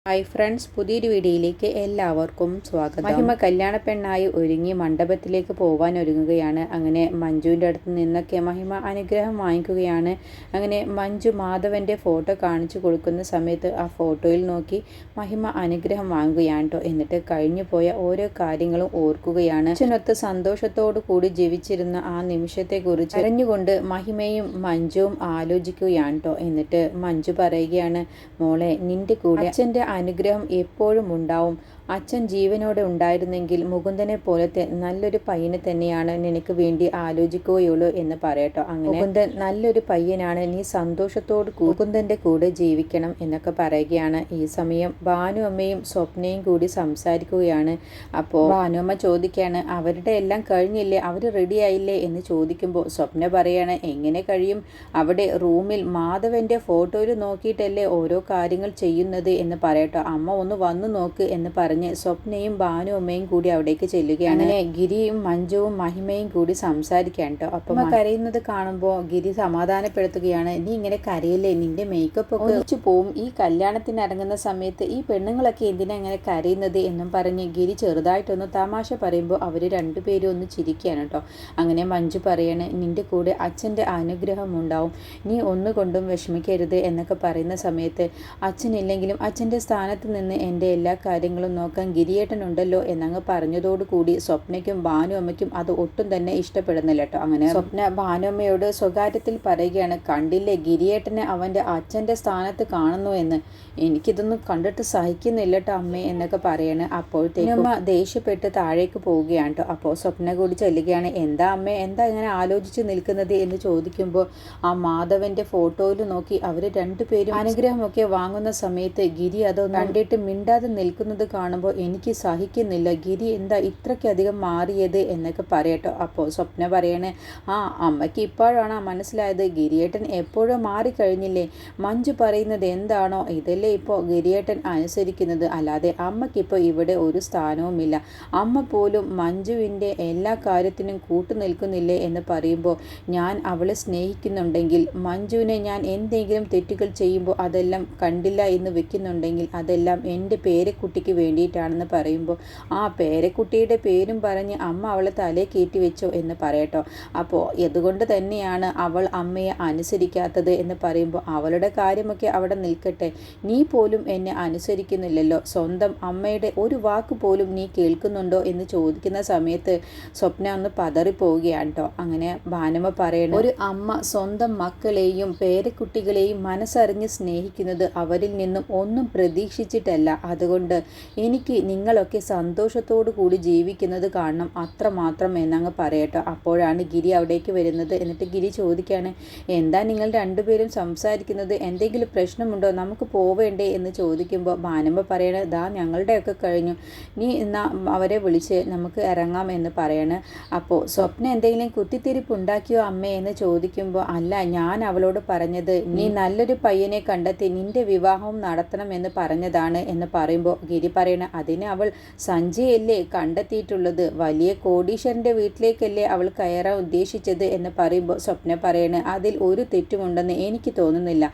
Hi friends, പുതിയൊരു വീഡിയോയിലേക്ക് എല്ലാവർക്കും സ്വാഗതം. മഹിമ കല്യാണ പെണ്ണായി ഒരുങ്ങി മണ്ഡപത്തിലേക്ക് പോകാൻ ഒരുങ്ങുകയാണ്. അങ്ങനെ മഞ്ജുവിൻ്റെ അടുത്ത് നിന്നൊക്കെ മഹിമ അനുഗ്രഹം വാങ്ങിക്കുകയാണ്. അങ്ങനെ മഞ്ജു മാധവൻ്റെ ഫോട്ടോ കാണിച്ചു കൊടുക്കുന്ന സമയത്ത് ആ ഫോട്ടോയിൽ നോക്കി മഹിമ അനുഗ്രഹം വാങ്ങുകയാണ് കേട്ടോ. എന്നിട്ട് കഴിഞ്ഞു പോയ ഓരോ കാര്യങ്ങളും ഓർക്കുകയാണ്. അച്ഛനൊത്ത് സന്തോഷത്തോടു കൂടി ജീവിച്ചിരുന്ന ആ നിമിഷത്തെക്കുറിച്ച് അറിഞ്ഞുകൊണ്ട് മഹിമയും മഞ്ജുവും ആലോചിക്കുകയാണ് കേട്ടോ. എന്നിട്ട് മഞ്ജു പറയുകയാണ്, മോളെ, നിന്റെ കൂടെ അച്ഛൻ്റെ അനുഗ്രഹം എപ്പോഴും ഉണ്ടാവും. അച്ഛൻ ജീവനോടെ ഉണ്ടായിരുന്നെങ്കിൽ മുകുന്ദനെ പോലത്തെ നല്ലൊരു പയ്യനെ തന്നെയാണ് നിനക്ക് വേണ്ടി ആലോചിക്കുകയുള്ളൂ എന്ന് പറയട്ടോ. അങ്ങനെ മുകുന്ദൻ നല്ലൊരു പയ്യനാണ്, നീ സന്തോഷത്തോട് മുകുന്ദൻ്റെ കൂടെ ജീവിക്കണം എന്നൊക്കെ പറയുകയാണ്. ഈ സമയം ഭാനു അമ്മയും സ്വപ്നയും കൂടി സംസാരിക്കുകയാണ്. അപ്പോൾ ഭാനുഅമ്മ ചോദിക്കുകയാണ്, അവരുടെ എല്ലാം കഴിഞ്ഞില്ലേ, അവർ റെഡിയായില്ലേ എന്ന് ചോദിക്കുമ്പോൾ സ്വപ്ന പറയാണ്, എങ്ങനെ കഴിയും, അവിടെ റൂമിൽ മാധവൻ്റെ ഫോട്ടോയിൽ നോക്കിയിട്ടല്ലേ ഓരോ കാര്യങ്ങൾ ചെയ്യുന്നത് എന്ന് പറയട്ടോ. അമ്മ ഒന്ന് വന്നു നോക്ക് എന്ന് പറഞ്ഞ് സ്വപ്നയും ഭാനു അമ്മയും കൂടി അവിടേക്ക് ചെല്ലുകയാണ്. അങ്ങനെ ഗിരിയും മഞ്ജുവും മഹിമയും കൂടി സംസാരിക്കാൻ കേട്ടോ. അപ്പം കരയുന്നത് കാണുമ്പോൾ ഗിരി സമാധാനപ്പെടുത്തുകയാണ്, നീ ഇങ്ങനെ കരയില്ലേ, നിന്റെ മേക്കപ്പ് ഒക്കെ ഒഴിച്ചു പോവും, ഈ കല്യാണത്തിന് ഇറങ്ങുന്ന സമയത്ത് ഈ പെണ്ണുങ്ങളൊക്കെ എന്തിനാ ഇങ്ങനെ കരയുന്നത് എന്നും പറഞ്ഞ് ഗിരി ചെറുതായിട്ടൊന്ന് തമാശ പറയുമ്പോൾ അവർ രണ്ടുപേരും ഒന്ന് ചിരിക്കുകയാണ് കേട്ടോ. അങ്ങനെ മഞ്ജു പറയാണ്, നിന്റെ കൂടെ അച്ഛൻ്റെ അനുഗ്രഹം ഉണ്ടാവും, നീ ഒന്നുകൊണ്ടും വിഷമിക്കരുത് എന്നൊക്കെ പറയുന്ന സമയത്ത് അച്ഛനില്ലെങ്കിലും അച്ഛൻ്റെ സ്ഥാനത്ത് നിന്ന് എൻ്റെ എല്ലാ കാര്യങ്ങളും നോക്കാൻ ഗിരിയേട്ടനുണ്ടല്ലോ എന്നങ്ങ് പറഞ്ഞതോടുകൂടി സ്വപ്നയ്ക്കും ഭാനുഅമ്മയ്ക്കും അത് ഒട്ടും തന്നെ ഇഷ്ടപ്പെടുന്നില്ല കേട്ടോ. അങ്ങനെ സ്വപ്ന ഭാനുഅമ്മയോട് സ്വകാര്യത്തിൽ പറയുകയാണ്, കണ്ടില്ലേ ഗിരിയേട്ടനെ അവൻ്റെ അച്ഛൻ്റെ സ്ഥാനത്ത് കാണുന്നു എന്ന്, എനിക്കിതൊന്നും കണ്ടിട്ട് സഹിക്കുന്നില്ല കേട്ടോ അമ്മേ എന്നൊക്കെ പറയാണ്. അപ്പോഴത്തേക്കും അമ്മ ദേഷ്യപ്പെട്ട് താഴേക്ക് പോവുകയാണ് കേട്ടോ. അപ്പോൾ സ്വപ്ന കൂടി ചെല്ലുകയാണ്, എന്താ അമ്മേ, എന്താ ഇങ്ങനെ ആലോചിച്ച് നിൽക്കുന്നത് എന്ന് ചോദിക്കുമ്പോൾ ആ മാധവൻ്റെ ഫോട്ടോയിൽ നോക്കി അവർ രണ്ടുപേരും അനുഗ്രഹമൊക്കെ വാങ്ങുന്ന സമയത്ത് ഗിരി അതൊന്നും കണ്ടിട്ട് മിണ്ടാതെ നിൽക്കുന്നത് കാണുമ്പോൾ എനിക്ക് സഹിക്കുന്നില്ല, ഗിരി എന്താ ഇത്രയ്ക്കധികം മാറിയത് എന്നൊക്കെ പറയട്ടോ. അപ്പോൾ സ്വപ്ന പറയണേ, ആ അമ്മയ്ക്ക് ഇപ്പോഴാണ് മനസ്സിലായത്, ഗിരിയേട്ടൻ എപ്പോഴും മാറിക്കഴിഞ്ഞില്ലേ, മഞ്ജു പറയുന്നത് എന്താണോ ഇതല്ലേ ഇപ്പോൾ ഗിരിയേട്ടൻ അനുസരിക്കുന്നത്, അല്ലാതെ അമ്മയ്ക്കിപ്പോൾ ഇവിടെ ഒരു സ്ഥാനവുമില്ല, അമ്മ പോലും മഞ്ജുവിൻ്റെ എല്ലാ കാര്യത്തിനും കൂട്ടുനിൽക്കുന്നില്ലേ എന്ന് പറയുമ്പോൾ ഞാൻ അവളെ സ്നേഹിക്കുന്നുണ്ടെങ്കിൽ, മഞ്ജുവിനെ ഞാൻ എന്തെങ്കിലും തെറ്റുകൾ ചെയ്യുമ്പോൾ അതെല്ലാം കണ്ടില്ല എന്ന് വെക്കുന്നുണ്ടെങ്കിൽ അതെല്ലാം എൻ്റെ പേരക്കുട്ടിക്ക് വേണ്ടിയിട്ടാണെന്ന് പറയുമ്പോൾ ആ പേരക്കുട്ടിയുടെ പേരും പറഞ്ഞ് അമ്മ അവളെ തലേ കയറ്റി വെച്ചോ എന്ന് പറയട്ടോ. അപ്പോൾ അതുകൊണ്ട് തന്നെയാണ് അവൾ അമ്മയെ അനുസരിക്കാത്തത് എന്ന് പറയുമ്പോൾ അവളുടെ കാര്യമൊക്കെ അവിടെ നിൽക്കട്ടെ, നീ പോലും എന്നെ അനുസരിക്കുന്നില്ലല്ലോ, സ്വന്തം അമ്മയുടെ ഒരു വാക്ക് പോലും നീ കേൾക്കുന്നുണ്ടോ എന്ന് ചോദിക്കുന്ന സമയത്ത് സ്വപ്ന ഒന്ന് പതറിപ്പോവുകയാണ് കേട്ടോ. അങ്ങനെ ഭാനുമ്മ പറയണം, ഒരു അമ്മ സ്വന്തം മക്കളെയും പേരക്കുട്ടികളെയും മനസ്സറിഞ്ഞ് സ്നേഹിക്കുന്നത് അവരിൽ നിന്നും ഒന്നും പ്രതീക്ഷിച്ചിട്ടല്ല, അതുകൊണ്ട് എനിക്ക് നിങ്ങളൊക്കെ സന്തോഷത്തോടു കൂടി ജീവിക്കുന്നത് കാണണം അത്രമാത്രം എന്നങ്ങ് പറയട്ടോ. അപ്പോഴാണ് ഗിരി അവിടേക്ക് വരുന്നത്. എന്നിട്ട് ഗിരി ചോദിക്കുകയാണ്, എന്താ നിങ്ങൾ രണ്ടുപേരും സംസാരിക്കുന്നത്, എന്തെങ്കിലും പ്രശ്നമുണ്ടോ, നമുക്ക് പോവേണ്ടേ എന്ന് ചോദിക്കുമ്പോൾ ഭാനുമ്മ പറയണ, ദാ ഞങ്ങളുടെയൊക്കെ കഴിഞ്ഞു, നീ എന്നാ അവരെ വിളിച്ച് നമുക്ക് ഇറങ്ങാം എന്ന് പറയണ്. അപ്പോൾ സ്വപ്ന എന്തെങ്കിലും കുത്തിത്തിരിപ്പ് ഉണ്ടാക്കിയോ അമ്മേ എന്ന് ചോദിക്കുമ്പോൾ, അല്ല, ഞാൻ അവളോട് പറഞ്ഞത് നീ നല്ലൊരു പയ്യനെ കണ്ടെത്തി നിന്റെ വിവാഹവും നടത്തണം എന്ന് പറഞ്ഞതാണ് എന്ന് പറയുമ്പോൾ ഗിരി പറയണ, അതിന് അവൾ സഞ്ജയല്ലേ കണ്ടെത്തിയിട്ടുള്ളത്, വലിയ കോടീശ്വരൻ്റെ വീട്ടിലേക്കല്ലേ അവൾ കയറാൻ ഉദ്ദേശിച്ചത് എന്ന് പറയുമ്പോൾ സ്വപ്ന പറയണ, അതിൽ ഒരു തെറ്റുമുണ്ടെന്ന് എനിക്ക് തോന്നുന്നില്ല,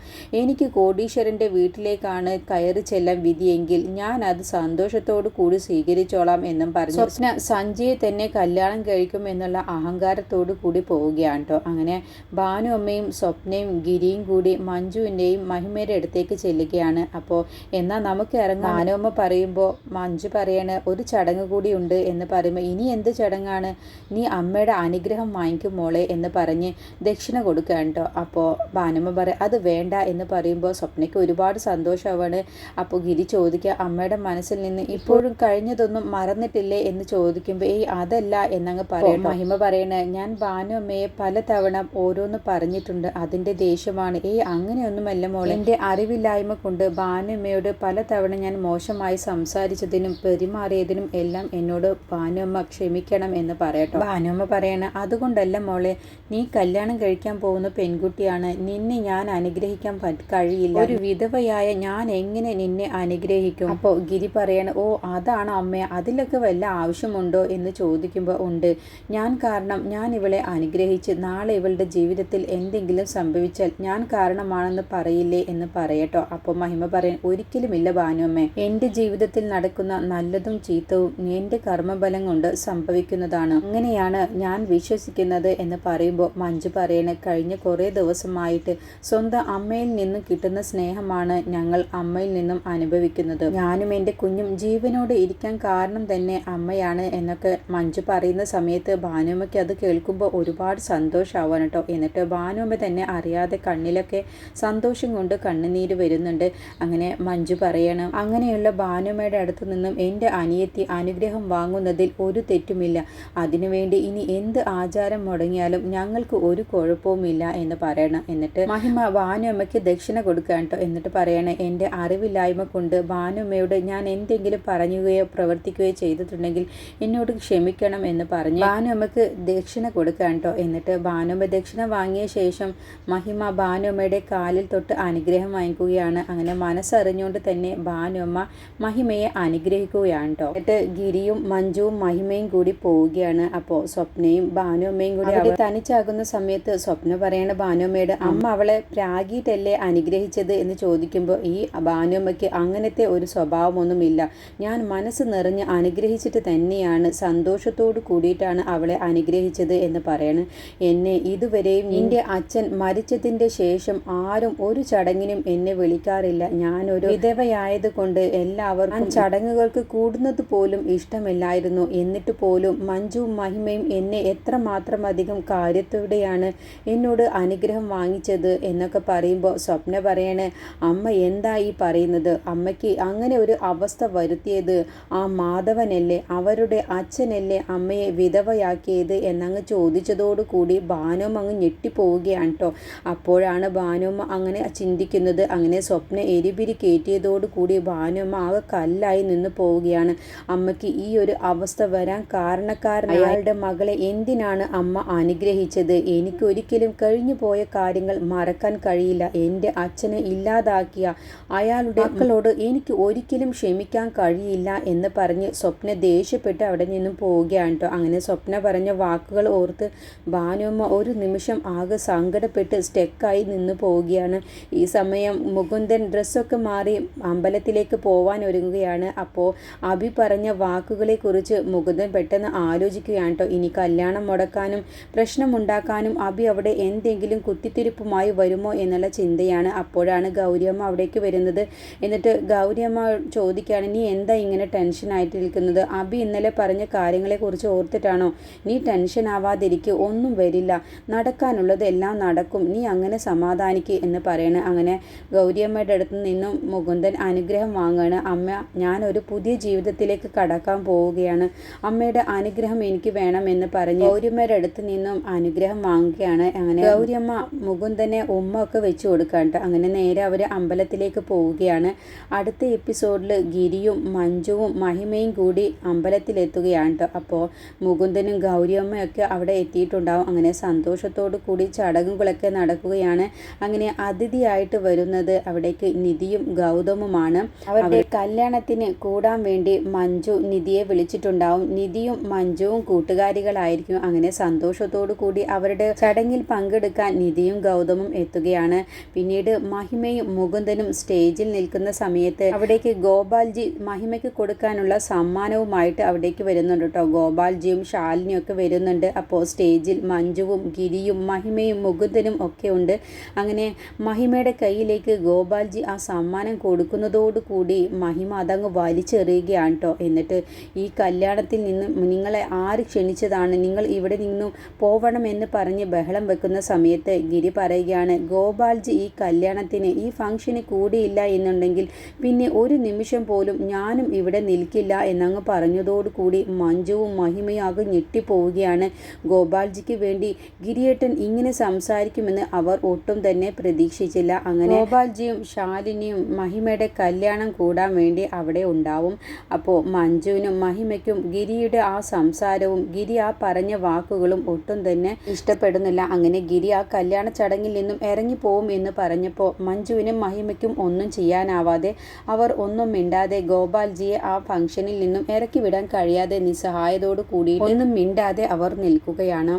എനിക്ക് കോടീശ്വരൻ്റെ വീട്ടിലേക്കാണ് കയറി ചെല്ലാൻ വിധിയെങ്കിൽ ഞാൻ അത് സന്തോഷത്തോടു കൂടി സ്വീകരിച്ചോളാം എന്നും പറഞ്ഞു സ്വപ്ന സഞ്ജയെ തന്നെ കല്യാണം കഴിക്കും എന്നുള്ള അഹങ്കാരത്തോടു കൂടി പോവുകയാണ് കേട്ടോ. അങ്ങനെ ഭാനുഅമ്മയും സ്വപ്നയും ഗിരിയും കൂടി മഞ്ജുവിൻ്റെയും മഹിമയുടെ അടുത്തേക്ക് ചെല്ലുകയാണ്. അപ്പോൾ എന്നാൽ നമുക്ക് ഇറങ്ങാം. ഭാനുഅമ്മ പറയുമ്പോൾ മഞ്ജു പറയാണ്, ഒരു ചടങ്ങ് കൂടി ഉണ്ട് എന്ന് പറയുമ്പോൾ, ഇനി എന്ത് ചടങ്ങാണ്, നീ അമ്മയുടെ അനുഗ്രഹം വാങ്ങിക്കും മോളെ എന്ന് പറഞ്ഞ് ദക്ഷിണ കൊടുക്കുകയാണ് കേട്ടോ. അപ്പോൾ ഭാനുമ്മ പറയും, അത് വേണ്ട എന്ന് പറയുമ്പോൾ സ്വപ്നയ്ക്ക് ഒരുപാട് സന്തോഷമാവാണ്. അപ്പോൾ ഗിരി ചോദിക്കുക, അമ്മയുടെ മനസ്സിൽ നിന്ന് ഇപ്പോഴും കഴിഞ്ഞതൊന്നും മറന്നിട്ടില്ലേ എന്ന് ചോദിക്കുമ്പോൾ, അതല്ല എന്നങ്ങ് പറയും. മഹിമ പറയണ, ഞാൻ ഭാനുഅമ്മയെ പലതവണ ഓരോന്ന് പറഞ്ഞിട്ടുണ്ട്, അതിൻ്റെ ദേഷ്യമാണ്. അങ്ങനെയൊന്നുമല്ല മോളെ, എൻ്റെ അറിവില്ലായ്മ കൊണ്ട് ഭാനുഅമ്മയോട് പലതവണ ഞാൻ മോശമായി സംസാരിച്ചു സംസാരിച്ചതിനും പെരുമാറിയതിനും എല്ലാം എന്നോട് ഭാനുമ്മ ക്ഷമിക്കണം എന്ന് പറയട്ടോ. ഭാനുമ്മ പറയണ, അതുകൊണ്ടല്ല മോളെ, നീ കല്യാണം കഴിക്കാൻ പോകുന്ന പെൺകുട്ടിയാണ്, നിന്നെ ഞാൻ അനുഗ്രഹിക്കാൻ കഴിയില്ല, ഒരു വിധവയായ ഞാൻ എങ്ങനെ നിന്നെ അനുഗ്രഹിക്കും? അപ്പോൾ ഗിരി പറയണ, ഓ അതാണ് അമ്മ, അതിലൊക്കെ വല്ല ആവശ്യമുണ്ടോ എന്ന് ചോദിക്കുമ്പോൾ ഉണ്ട്. ഞാൻ കാരണം ഞാൻ ഇവളെ അനുഗ്രഹിച്ച് നാളെ ഇവളുടെ ജീവിതത്തിൽ എന്തെങ്കിലും സംഭവിച്ചാൽ ഞാൻ കാരണമാണെന്ന് പറയില്ലേ എന്ന് പറയട്ടോ. അപ്പോൾ മഹിമ പറയും, ഒരിക്കലുമില്ല ഭാനുമ്മേ, എൻ്റെ ജീവിതത്തിൽ നടക്കുന്ന നല്ലതും ചീത്തവും എൻ്റെ കർമ്മബലം കൊണ്ട് സംഭവിക്കുന്നതാണ്, അങ്ങനെയാണ് ഞാൻ വിശ്വസിക്കുന്നത് എന്ന് പറയുമ്പോൾ മഞ്ജു പറയണ, കഴിഞ്ഞ കുറേ ദിവസമായിട്ട് സ്വന്തം അമ്മയിൽ നിന്നും കിട്ടുന്ന സ്നേഹമാണ് ഞങ്ങൾ അമ്മയിൽ നിന്നും അനുഭവിക്കുന്നത്. ഞാനും എൻ്റെ കുഞ്ഞും ജീവനോട് ഇരിക്കാൻ കാരണം തന്നെ അമ്മയാണ് എന്നൊക്കെ മഞ്ജു പറയുന്ന സമയത്ത് ഭാനുമ്മയ്ക്ക് അത് കേൾക്കുമ്പോൾ ഒരുപാട് സന്തോഷമാവാൻ കേട്ടോ. എന്നിട്ട് ഭാനുമ്മ തന്നെ അറിയാതെ കണ്ണിലൊക്കെ സന്തോഷം കൊണ്ട് കണ്ണുനീര് വരുന്നുണ്ട്. അങ്ങനെ മഞ്ജു പറയണം, അങ്ങനെയുള്ള ഭാനുമ്മയുടെ അടുത്ത് നിന്നും എൻ്റെ അനിയത്തി അനുഗ്രഹം വാങ്ങുന്നതിൽ ഒരു തെറ്റുമില്ല, അതിനുവേണ്ടി ഇനി എന്ത് ആചാരം മുടങ്ങിയാലും ഞങ്ങൾക്ക് ഒരു കുഴപ്പവുമില്ല എന്ന് പറയണം. എന്നിട്ട് മഹിമ ഭാനുമ്മയ്ക്ക് ദക്ഷിണ കൊടുക്കാൻ കേട്ടോ. എന്നിട്ട് പറയണേ, എൻ്റെ അറിവില്ലായ്മ കൊണ്ട് ഭാനുമ്മയോട് ഞാൻ എന്തെങ്കിലും പറയുകയോ പ്രവർത്തിക്കുകയോ ചെയ്തിട്ടുണ്ടെങ്കിൽ എന്നോട് ക്ഷമിക്കണം എന്ന് പറഞ്ഞ് ഭാനുമ്മയ്ക്ക് ദക്ഷിണ കൊടുക്കാൻ കേട്ടോ. എന്നിട്ട് ഭാനുമ്മ ദക്ഷിണ വാങ്ങിയ ശേഷം മഹിമ ഭാനുമ്മയുടെ കാലിൽ തൊട്ട് അനുഗ്രഹം വാങ്ങിക്കുകയാണ്. അങ്ങനെ മനസ്സറിഞ്ഞുകൊണ്ട് തന്നെ ഭാനുമ്മ മഹിമയെ അനുഗ്രഹിക്കുകയാണ് കേട്ടോ. എന്നിട്ട് ഗിരിയും മഞ്ജുവും മഹിമയും കൂടി പോവുകയാണ്. അപ്പോൾ സ്വപ്നയും ഭാനുമ്മയും കൂടി അവിടെ തനിച്ചാകുന്ന സമയത്ത് സ്വപ്ന പറയണ ഭാനുമ്മയുടെ, അമ്മ അവളെ പ്രാഗിയിട്ടല്ലേ അനുഗ്രഹിച്ചത് എന്ന് ചോദിക്കുമ്പോൾ ഈ ഭാനുമ്മയ്ക്ക് അങ്ങനത്തെ ഒരു സ്വഭാവമൊന്നുമില്ല, ഞാൻ മനസ്സ് നിറഞ്ഞ് അനുഗ്രഹിച്ചിട്ട് തന്നെയാണ്, സന്തോഷത്തോട് കൂടിയിട്ടാണ് അവളെ അനുഗ്രഹിച്ചത് എന്ന് പറയണം. എന്നെ ഇതുവരെയും നിന്റെ അച്ഛൻ മരിച്ചതിൻ്റെ ശേഷം ആരും ഒരു ചടങ്ങിനും എന്നെ വിളിക്കാറില്ല, ഞാനൊരു വിധവയായത് കൊണ്ട് എല്ലാവർക്കും ചടങ്ങുകൾക്ക് കൂടുന്നത് പോലും ഇഷ്ടമില്ലായിരുന്നു, എന്നിട്ട് പോലും മഞ്ജുവും മഹിമയും എന്നെ എത്രമാത്രം അധികം കാര്യത്തോടെയാണ് എന്നോട് അനുഗ്രഹം വാങ്ങിച്ചത് എന്നൊക്കെ പറയുമ്പോൾ സ്വപ്ന പറയണേ, അമ്മ എന്താ ഈ പറയുന്നത്? അമ്മയ്ക്ക് അങ്ങനെ ഒരു അവസ്ഥ വരുത്തിയത് ആ മാധവനല്ലേ, അവരുടെ അച്ഛനല്ലേ അമ്മയെ വിധവയാക്കിയത് എന്നങ്ങ് ചോദിച്ചതോടുകൂടി ഭാനുമ്മ അങ്ങ് ഞെട്ടിപ്പോവുകയാണ് കേട്ടോ. അപ്പോഴാണ് ഭാനുമ്മ അങ്ങനെ ചിന്തിക്കുന്നത്. അങ്ങനെ സ്വപ്ന എരിപിരി കയറ്റിയതോടുകൂടി ഭാനുമ്മ ആകെ കല്ലായി നിന്ന് പോവുകയാണ്. അമ്മയ്ക്ക് ഈ ഒരു അവസ്ഥ വരാൻ കാരണക്കാരൻ അയാളുടെ മകളെ എന്തിനാണ് അമ്മ അനുഗ്രഹിച്ചത്? എനിക്കൊരിക്കലും കഴിഞ്ഞു പോയ കാര്യങ്ങൾ മറക്കാൻ കഴിയില്ല, എൻ്റെ അച്ഛനെ ഇല്ലാതാക്കിയ അയാളുടെ മക്കളോട് എനിക്ക് ഒരിക്കലും ക്ഷമിക്കാൻ കഴിയില്ല എന്ന് പറഞ്ഞ് സ്വപ്ന ദേഷ്യപ്പെട്ട് അവിടെ നിന്നും പോവുകയാണ് കേട്ടോ. അങ്ങനെ സ്വപ്ന പറഞ്ഞ വാക്കുകൾ ഓർത്ത് ഭാനുമ്മ ഒരു നിമിഷം ആകെ സങ്കടപ്പെട്ട് സ്റ്റെക്കായി നിന്ന് പോവുകയാണ്. ഈ സമയം മുകുന്ദൻ ഡ്രസ്സൊക്കെ മാറി അമ്പലത്തിലേക്ക് പോവാൻ ഒരുങ്ങുകയാണ്. അപ്പോൾ അഭി പറഞ്ഞ വാക്കുകളെ കുറിച്ച് മുകുന്ദൻ പെട്ടെന്ന് ആലോചിക്കുകയാണ് കേട്ടോ. ഇനി കല്യാണം മുടക്കാനും പ്രശ്നമുണ്ടാക്കാനും അഭി അവിടെ എന്തെങ്കിലും കുത്തിത്തിരിപ്പുമായി വരുമോ എന്നുള്ള ചിന്തയാണ്. അപ്പോഴാണ് ഗൗരിയമ്മ അവിടേക്ക് വരുന്നത്. എന്നിട്ട് ഗൗരിയമ്മ ചോദിക്കുകയാണ്, നീ എന്താ ഇങ്ങനെ ടെൻഷനായിട്ടിരിക്കുന്നത്? അഭി ഇന്നലെ പറഞ്ഞ കാര്യങ്ങളെക്കുറിച്ച് ഓർത്തിട്ടാണോ? നീ ടെൻഷൻ ആവാതിരിക്കുക, ഒന്നും വരില്ല, നടക്കാനുള്ളത് എല്ലാം നടക്കും, നീ അങ്ങനെ സമാധാനിക്കുക എന്ന് പറയണ. അങ്ങനെ ഗൗരിയമ്മയുടെ അടുത്ത് നിന്നും മുകുന്ദൻ അനുഗ്രഹം വാങ്ങുകയാണ്. അമ്മ, ഞാനൊരു പുതിയ ജീവിതത്തിലേക്ക് കടക്കാൻ പോവുകയാണ്, അമ്മയുടെ അനുഗ്രഹം എനിക്ക് വേണം എന്ന് പറഞ്ഞ് ഗൗരിയമ്മയുടെ അടുത്ത് നിന്നും അനുഗ്രഹം വാങ്ങുകയാണ്. അങ്ങനെ ഗൗരിയമ്മ മുകുന്ദനെ ഉമ്മ ഒക്കെ വെച്ച് കൊടുക്കാണ്ട് അങ്ങനെ നേരെ അവർ അമ്പലത്തിലേക്ക് പോവുകയാണ്. അടുത്ത എപ്പിസോഡിൽ ഗിരിയും മഞ്ജുവും മഹിമയും കൂടി അമ്പലത്തിലെത്തുകയാണ് കേട്ടോ. അപ്പോൾ മുകുന്ദനും ഗൗരിയമ്മയൊക്കെ അവിടെ എത്തിയിട്ടുണ്ടാവും. അങ്ങനെ സന്തോഷത്തോടു കൂടി ചടങ്ങുകളൊക്കെ നടക്കുകയാണ്. അങ്ങനെ അതിഥിയായിട്ട് വരുന്നത് അവിടേക്ക് നിധിയും ഗൗതമുമാണ്. അവരുടെ കല്യാണത്തിന് കൂടാൻ വേണ്ടി മഞ്ജു നിധിയെ വിളിച്ചിട്ടുണ്ടാവും. നിധിയും മഞ്ജുവും കൂട്ടുകാരികളായിരിക്കും. അങ്ങനെ സന്തോഷത്തോടു കൂടി അവരുടെ ചടങ്ങിൽ പങ്കെടുക്കാൻ നിധിയും ഗൗതമും എത്തുകയാണ്. പിന്നീട് മഹിമയും മുകുന്ദനും സ്റ്റേജിൽ നിൽക്കുന്ന സമയത്ത് അവിടേക്ക് ഗോപാൽജി മഹിമയ്ക്ക് കൊടുക്കാനുള്ള സമ്മാനവുമായിട്ട് അവിടേക്ക് വരുന്നുണ്ട് കേട്ടോ. ഗോപാൽജിയും ശാലിനിയും ഒക്കെ വരുന്നുണ്ട്. അപ്പോൾ സ്റ്റേജിൽ മഞ്ജുവും ഗിരിയും മഹിമയും മുകുന്ദനും ഒക്കെ ഉണ്ട്. അങ്ങനെ മഹിമയുടെ കയ്യിലേക്ക് ഗോപാൽജി ആ സമ്മാനം കൊടുക്കുന്നതോടുകൂടി മഹിമ അതങ്ങ് വലിച്ചെറിയുകയാണ് കേട്ടോ. എന്നിട്ട് ഈ കല്യാണത്തിൽ നിന്നും നിങ്ങളെ ആര് ക്ഷണിച്ചതാണ്, നിങ്ങൾ ഇവിടെ നിന്നും പോവണമെന്ന് പറഞ്ഞ് ബഹളം വെക്കുന്ന സമയത്ത് ഗിരി പറയുകയാണ്, ഗോപാൽജി ഈ കല്യാണത്തിന് ഈ ഫംഗ്ഷന് കൂടിയില്ല എന്നുണ്ടെങ്കിൽ പിന്നെ ഒരു നിമിഷം പോലും ഞാനും ഇവിടെ നിൽക്കില്ല എന്നങ്ങ് പറഞ്ഞതോടുകൂടി മഞ്ജുവും മഹിമയും ആകെ ഞെട്ടിപ്പോവുകയാണ്. ഗോപാൽജിക്ക് വേണ്ടി ഗിരിയേട്ടൻ ഇങ്ങനെ സംസാരിക്കുമെന്ന് അവർ ഒട്ടും തന്നെ പ്രതീക്ഷിച്ചില്ല. അങ്ങനെ ഗോപാൽജിയും ശാലിനിയും മഹിമയുടെ കല്യാണം കൂടാൻ വേണ്ടി അവിടെ അവിടെ ഉണ്ടാവും. അപ്പോൾ മഞ്ജുവിനും മഹിമയ്ക്കും ഗിരിയുടെ ആ സംസാരവും ഗിരി ആ പറഞ്ഞ വാക്കുകളും ഒട്ടും തന്നെ ഇഷ്ടപ്പെടുന്നില്ല. അങ്ങനെ ഗിരി ആ കല്യാണ ചടങ്ങിൽ നിന്നും ഇറങ്ങിപ്പോവും എന്ന് പറഞ്ഞപ്പോൾ മഞ്ജുവിനും മഹിമയ്ക്കും ഒന്നും ചെയ്യാനാവാതെ അവർ ഒന്നും മിണ്ടാതെ ഗോപാൽജിയെ ആ ഫംഗ്ഷനിൽ നിന്നും ഇറക്കി വിടാൻ കഴിയാതെ നിസ്സഹായതോടു കൂടി ഒന്നും മിണ്ടാതെ അവർ നിൽക്കുകയാണ്.